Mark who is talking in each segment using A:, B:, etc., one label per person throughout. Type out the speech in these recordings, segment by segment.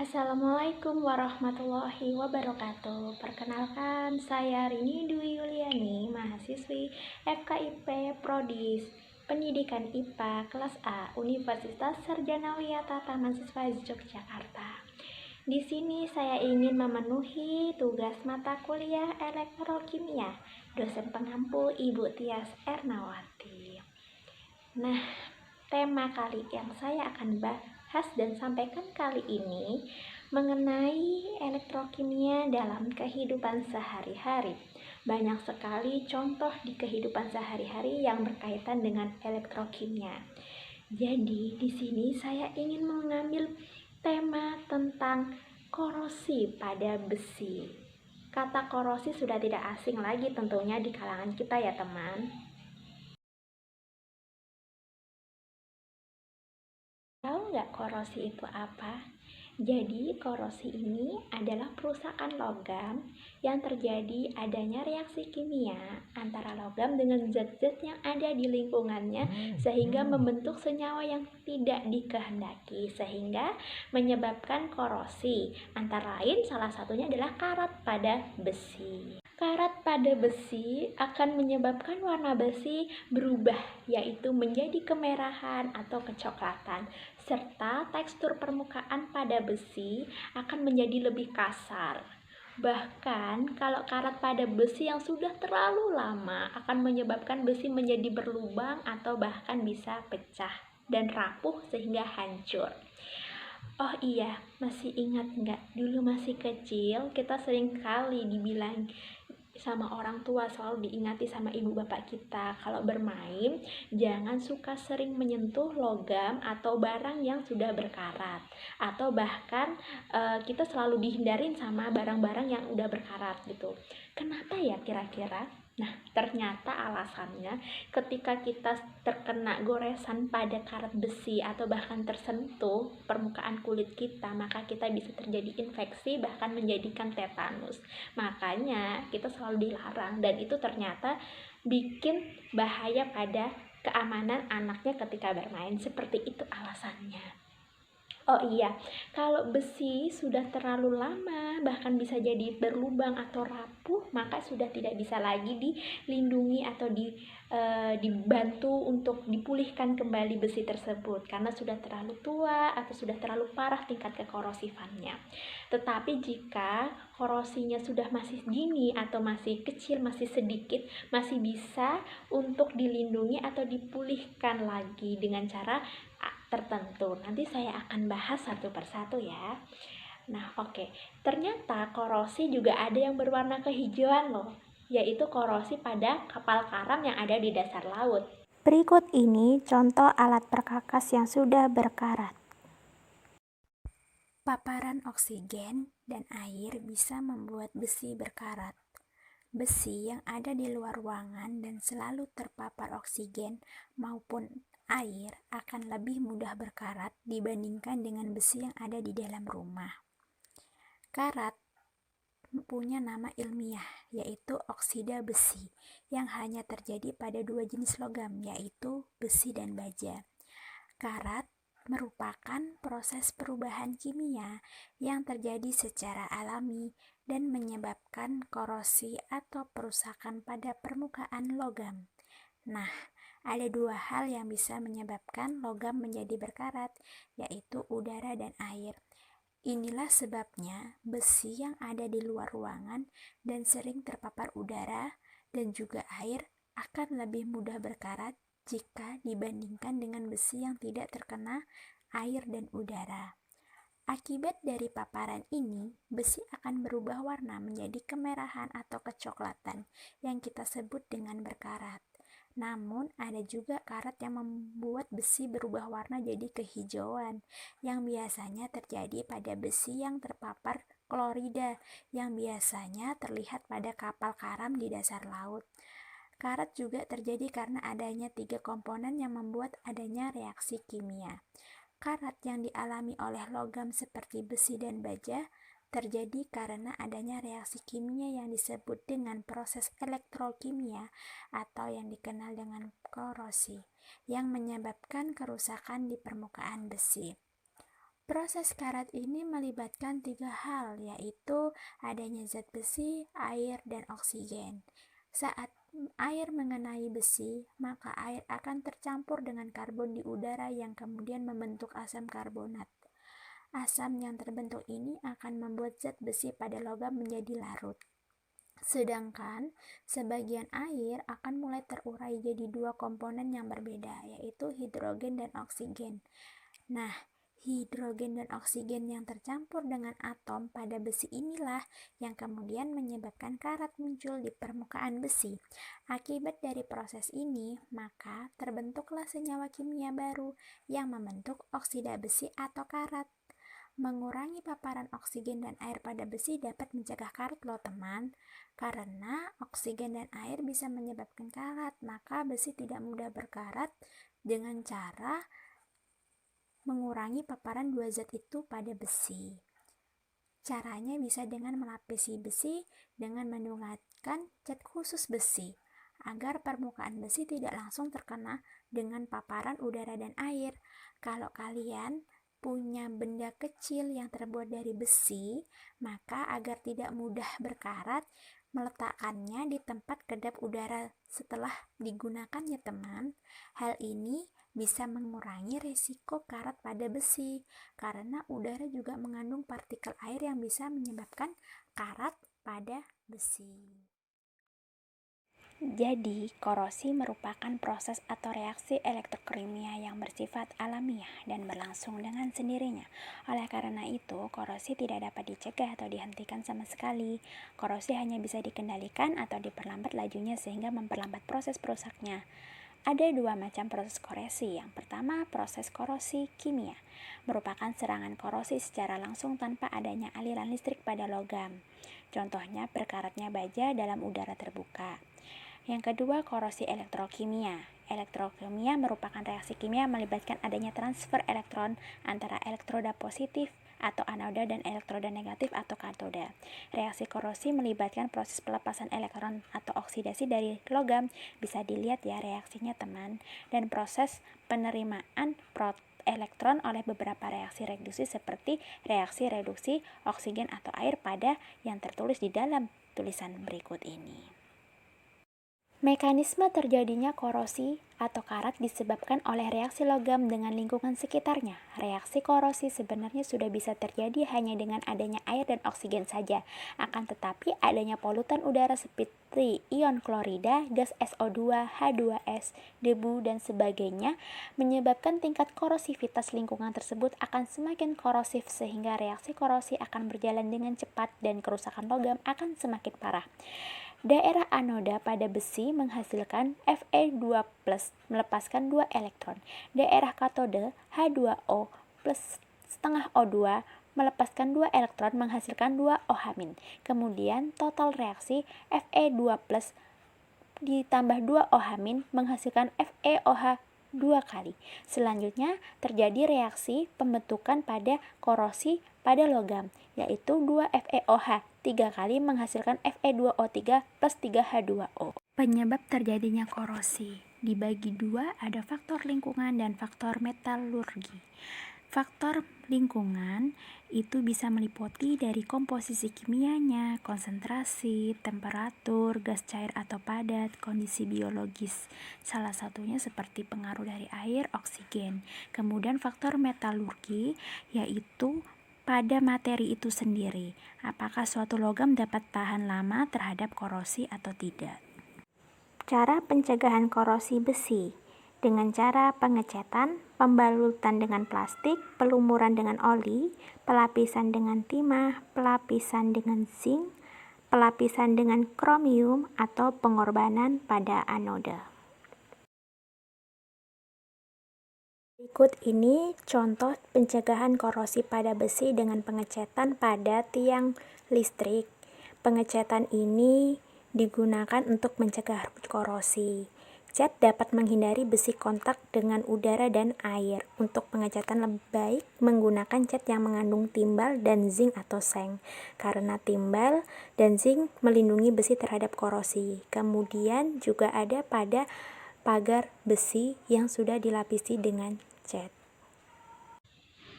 A: Assalamualaikum warahmatullahi wabarakatuh. Perkenalkan, saya Rini Dwi Yuliani, mahasiswi FKIP Prodis Pendidikan IPA kelas A Universitas Sarjana Wiyata Taman Siswa Yogyakarta. Di sini saya ingin memenuhi tugas mata kuliah elektrokimia dosen pengampu Ibu Tias Ernawati. Nah, tema kali yang saya akan bahas dan sampaikan kali ini mengenai elektrokimia dalam kehidupan sehari-hari. Banyak sekali contoh di kehidupan sehari-hari yang berkaitan dengan elektrokimia. Jadi, di sini saya ingin mengambil tema tentang korosi pada besi. Kata korosi sudah tidak asing lagi tentunya di kalangan kita ya teman. Tahu nggak korosi itu apa? Jadi korosi ini adalah perusakan logam yang terjadi adanya reaksi kimia antara logam dengan zat-zat yang ada di lingkungannya sehingga membentuk senyawa yang tidak dikehendaki sehingga menyebabkan korosi. Antara lain salah satunya adalah karat pada besi. Karat pada besi akan menyebabkan warna besi berubah, yaitu menjadi kemerahan atau kecoklatan, serta tekstur permukaan pada besi akan menjadi lebih kasar. Bahkan kalau karat pada besi yang sudah terlalu lama akan menyebabkan besi menjadi berlubang atau bahkan bisa pecah dan rapuh sehingga hancur. Oh iya, masih ingat nggak? Dulu masih kecil, kita sering kali dibilang sama orang tua, selalu diingati sama ibu bapak kita kalau bermain jangan suka sering menyentuh logam atau barang yang sudah berkarat, atau bahkan kita selalu dihindarin sama barang-barang yang udah berkarat gitu. Kenapa ya kira-kira? Nah, ternyata alasannya ketika kita terkena goresan pada karat besi atau bahkan tersentuh permukaan kulit kita, maka kita bisa terjadi infeksi bahkan menjadikan tetanus. Makanya kita selalu dilarang dan itu ternyata bikin bahaya pada keamanan anaknya ketika bermain. Seperti itu alasannya. Oh iya, kalau besi sudah terlalu lama, bahkan bisa jadi berlubang atau rapuh, maka sudah tidak bisa lagi dilindungi atau dibantu untuk dipulihkan kembali besi tersebut karena sudah terlalu tua atau sudah terlalu parah tingkat kekorosifannya. Tetapi jika korosinya sudah masih dini atau masih kecil, masih sedikit, masih bisa untuk dilindungi atau dipulihkan lagi dengan cara tertentu. Nanti saya akan bahas satu persatu ya. Nah, oke. Ternyata korosi juga ada yang berwarna kehijauan loh, yaitu korosi pada kapal karam yang ada di dasar laut. Berikut ini contoh alat perkakas yang sudah berkarat. Paparan oksigen dan air bisa membuat besi berkarat. Besi yang ada di luar ruangan dan selalu terpapar oksigen maupun air akan lebih mudah berkarat dibandingkan dengan besi yang ada di dalam rumah. Karat punya nama ilmiah, yaitu oksida besi, yang hanya terjadi pada dua jenis logam, yaitu besi dan baja. Karat merupakan proses perubahan kimia yang terjadi secara alami dan menyebabkan korosi atau perusakan pada permukaan logam. Nah, ada dua hal yang bisa menyebabkan logam menjadi berkarat, yaitu udara dan air. Inilah sebabnya besi yang ada di luar ruangan dan sering terpapar udara dan juga air akan lebih mudah berkarat jika dibandingkan dengan besi yang tidak terkena air dan udara. Akibat dari paparan ini, besi akan berubah warna menjadi kemerahan atau kecoklatan yang kita sebut dengan berkarat. Namun, ada juga karat yang membuat besi berubah warna jadi kehijauan, yang biasanya terjadi pada besi yang terpapar klorida, yang biasanya terlihat pada kapal karam di dasar laut. Karat juga terjadi karena adanya 3 komponen yang membuat adanya reaksi kimia. Karat yang dialami oleh logam seperti besi dan baja terjadi karena adanya reaksi kimia yang disebut dengan proses elektrokimia atau yang dikenal dengan korosi, yang menyebabkan kerusakan di permukaan besi. Proses karat ini melibatkan 3 hal, yaitu adanya zat besi, air, dan oksigen. Saat air mengenai besi, maka air akan tercampur dengan karbon di udara yang kemudian membentuk asam karbonat. Asam yang terbentuk ini akan membuat zat besi pada logam menjadi larut. Sedangkan sebagian air akan mulai terurai jadi 2 komponen yang berbeda, yaitu hidrogen dan oksigen. Nah, hidrogen dan oksigen yang tercampur dengan atom pada besi inilah yang kemudian menyebabkan karat muncul di permukaan besi. Akibat dari proses ini, maka terbentuklah senyawa kimia baru yang membentuk oksida besi atau karat. Mengurangi paparan oksigen dan air pada besi dapat mencegah karat loh teman. Karena oksigen dan air bisa menyebabkan karat, maka besi tidak mudah berkarat dengan cara mengurangi paparan 2 zat itu pada besi. Caranya bisa dengan melapisi besi dengan menggunakan cat khusus besi, agar permukaan besi tidak langsung terkena dengan paparan udara dan air. Kalau kalian punya benda kecil yang terbuat dari besi, maka agar tidak mudah berkarat, meletakkannya di tempat kedap udara setelah digunakan ya teman. Hal ini bisa mengurangi risiko karat pada besi, karena udara juga mengandung partikel air yang bisa menyebabkan karat pada besi. Jadi, korosi merupakan proses atau reaksi elektrokimia yang bersifat alamiah dan berlangsung dengan sendirinya. Oleh karena itu, korosi tidak dapat dicegah atau dihentikan sama sekali. Korosi hanya bisa dikendalikan atau diperlambat lajunya sehingga memperlambat proses perusaknya. Ada 2 macam proses korosi. Yang pertama, proses korosi kimia, merupakan serangan korosi secara langsung tanpa adanya aliran listrik pada logam. Contohnya berkaratnya baja dalam udara terbuka. Yang kedua, korosi elektrokimia. Elektrokimia merupakan reaksi kimia melibatkan adanya transfer elektron antara elektroda positif atau anoda dan elektroda negatif atau katoda. Reaksi korosi melibatkan proses pelepasan elektron atau oksidasi dari logam. Bisa dilihat ya reaksinya teman. Dan proses penerimaan elektron oleh beberapa reaksi reduksi seperti reaksi reduksi oksigen atau air pada yang tertulis di dalam tulisan berikut ini. Mekanisme terjadinya korosi atau karat disebabkan oleh reaksi logam dengan lingkungan sekitarnya. Reaksi korosi sebenarnya sudah bisa terjadi hanya dengan adanya air dan oksigen saja. Akan tetapi adanya polutan udara seperti ion klorida, gas SO2, H2S, debu, dan sebagainya menyebabkan tingkat korosivitas lingkungan tersebut akan semakin korosif sehingga reaksi korosi akan berjalan dengan cepat dan kerusakan logam akan semakin parah. Daerah anoda pada besi menghasilkan Fe2+, melepaskan 2 elektron. Daerah katode H2O plus setengah O2 melepaskan 2 elektron menghasilkan 2 OH-. Kemudian total reaksi Fe2+ ditambah 2 OH- menghasilkan FeOH 2 kali. Selanjutnya terjadi reaksi pembentukan pada korosi pada logam, yaitu 2 FeOH 3 kali menghasilkan Fe2O3 plus 3H2O. Penyebab terjadinya korosi dibagi 2, ada faktor lingkungan dan faktor metalurgi. Faktor lingkungan itu bisa meliputi dari komposisi kimianya, konsentrasi, temperatur, gas cair atau padat, kondisi biologis. Salah satunya seperti pengaruh dari air, oksigen. Kemudian faktor metalurgi yaitu pada materi itu sendiri, apakah suatu logam dapat tahan lama terhadap korosi atau tidak. Cara pencegahan korosi besi dengan cara pengecetan, pembalutan dengan plastik, pelumuran dengan oli, pelapisan dengan timah, pelapisan dengan zinc, pelapisan dengan kromium, atau pengorbanan pada anoda. Berikut ini contoh pencegahan korosi pada besi dengan pengecetan pada tiang listrik. Pengecetan ini digunakan untuk mencegah korosi. Cat dapat menghindari besi kontak dengan udara dan air. Untuk pengecatan lebih baik menggunakan cat yang mengandung timbal dan zinc atau seng, karena timbal dan zinc melindungi besi terhadap korosi. Kemudian juga ada pada pagar besi yang sudah dilapisi dengan cat.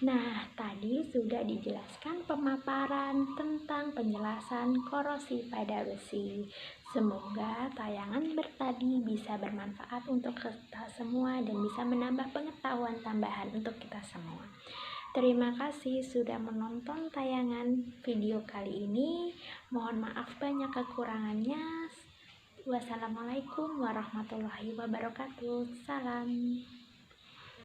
A: Nah, tadi sudah dijelaskan pemaparan tentang penjelasan korosi pada besi. Semoga tayangan bertadi bisa bermanfaat untuk kita semua dan bisa menambah pengetahuan tambahan untuk kita semua. Terima kasih sudah menonton tayangan video kali ini. Mohon maaf banyak kekurangannya. Wassalamualaikum warahmatullahi wabarakatuh. Salam.